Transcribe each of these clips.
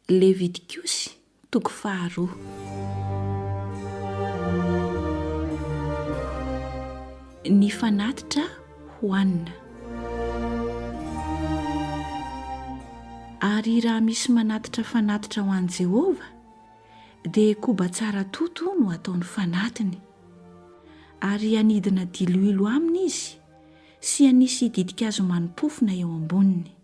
Levitikosy toko 2. Ny fanatitra hohanina. Ary raha misy manatitra fanatitra ho an'i Jehovah, dia koba tsara toto no hataony fanatiny. Ary hanidina diloilo aminy izy, sy hanisy ditin-kazo mani-pofona eo amboniny.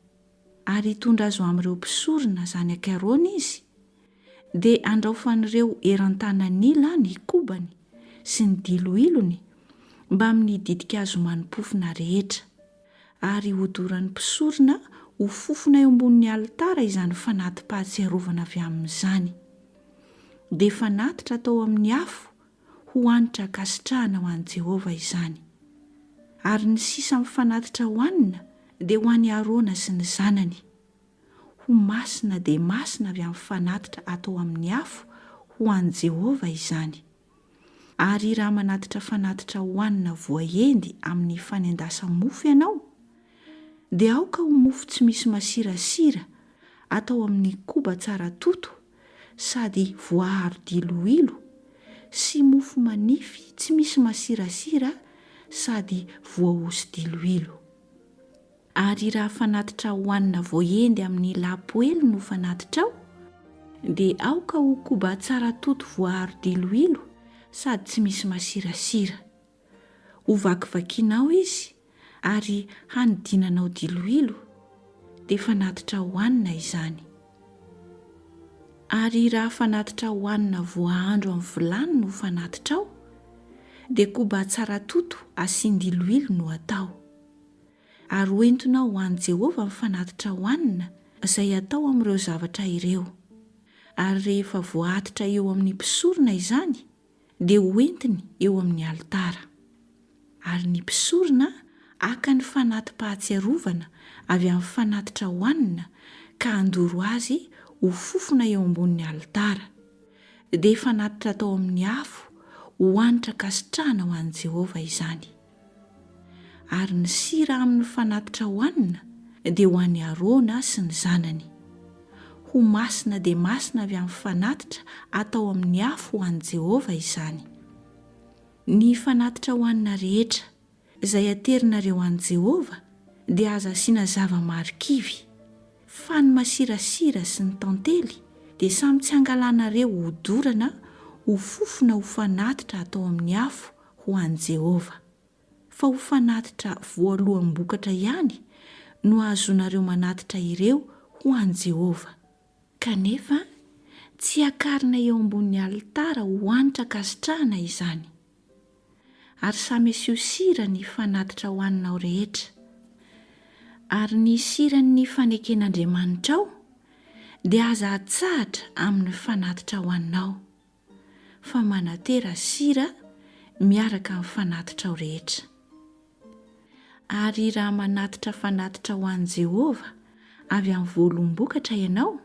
Ary hitondra azo amin'ireo mpisorona zanak'i izy, dia handraofan'ireo eran-tànan-ila ny kobany sy ny diloilony mbamin'ny ditin-kazo mani-pofona rehetra. Ary hodoran'ny mpisorona ho fofona eo ambonin'ny alitara izany fanati-pahatsiarovana avy amin'izany. Dia fanatitra atao amin'ny afo ho hanitra kasitrahana ho an'i Jehovah izany. Ary ny sisa amin'ny fanatitra hohanina dia ho an'ny Arona sy ny zanany. Ho masina dia masina avy amin'ny fanatitra atao amin'ny afo ho an'i Jehovah izany. Ary raha manatitra fanatitra hohanina voahendy amin'ny fanendasa-mofo ianao, dia aoka ho mofo tsy misy masirasira atao amin'ny koba tsara toto, sady voahoso-diloilo, sy mofo manify tsy misy masirasira sady voahoso-diloilo. Ary raha fanatitra hohanina voahendy amin'ny lapoely no fanatitra ao, dia aoka ho koba tsara toto voahoso-diloilo sady tsy misy masirasira. Ho vakivakianao izy ary hanidinanao diloilo, dia fanatitra hohanina izany. Ary raha fanatitra hohanina voahandro amin'ny vilany no fanatitra ao, dia koba tsara toto asian-diloilo no atao. Ary hoentinao ho an'i Jehovah ny fanatitra hohanina izay atao amin'ireo zavatra ireo. Ary rehefa voaatitra eo amin'ny mpisorona izany, dia hoentiny eo amin'ny alitara. Ary ny mpisorona aka ny fanati-pahatsiarovana avy amin'ny fanatitra hohanina ka handoro azy ho fofona eo ambonin'ny alitara. Dia fanatitra atao amin'ny afo ho hanitra kasitrahana ho an'i Jehovah izany. Ary ny sira amin'ny fanatitra hohanina dia ho an'ny Arona sy ny zanany. Ho masina dia masina avy amin'ny fanatitra atao amin'ny afo ho an'i Jehovah izany. Ny fanatitra hohanina rehetra izay aterinareo an'i Jehovah dia aza asiana zava-marikivy, fa ny masirasira sy ny tantely dia samy tsy angalanareo hodorana ho fofona ho fanatitra atao amin'ny afo ho an'i Jehovah. Fa ho fanatitra voaloham-bokatra ihany no ahazonareo manatitra ireo ho an'i Jehovah. Kanefa tsy akarina eo ambonin'ny alitara ho hanitra kasitrahana izany. Ary samy asio sira ny fanatitra hohaninao rehetra. Ary ny siran'ny faneken'Andriamanitra ao dia aza atsahatra amin'ny fanatitra hohaninao, fa manatera sira miaraka amin'ny fanatitra ao rehetra. Ary raha manatitra fanatitra ho an'i Jehovah avy amin'ny voaloham-bokatra ianao,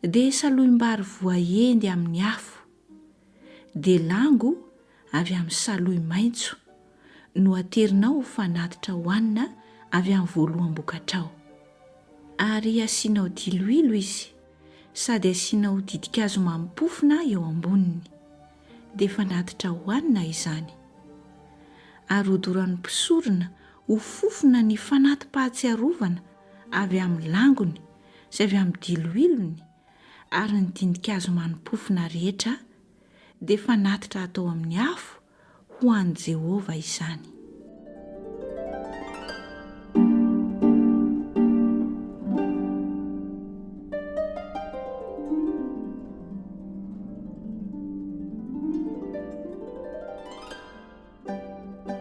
dia saloim-bary voahendy amin'ny afo, dia lango avy amin'ny saloy maitso no aterinao ho fanatitra hohanina avy amin'ny voaloham-bokatra ao. Ary asianao diloilo izy, sady asianao ditin-kazo mani-pofona eo amboniny, dia fanatitra hohanina izany. Ary hodoran'ny mpisorona ho fofona ny fanati-pahatsiarovana avy amin'ny langony sy avy amin'ny diloilony ary ny ditin-kazo mani-pofona rehetra, dia fanatitra atao amin'ny afo ho an'i Jehovah izany.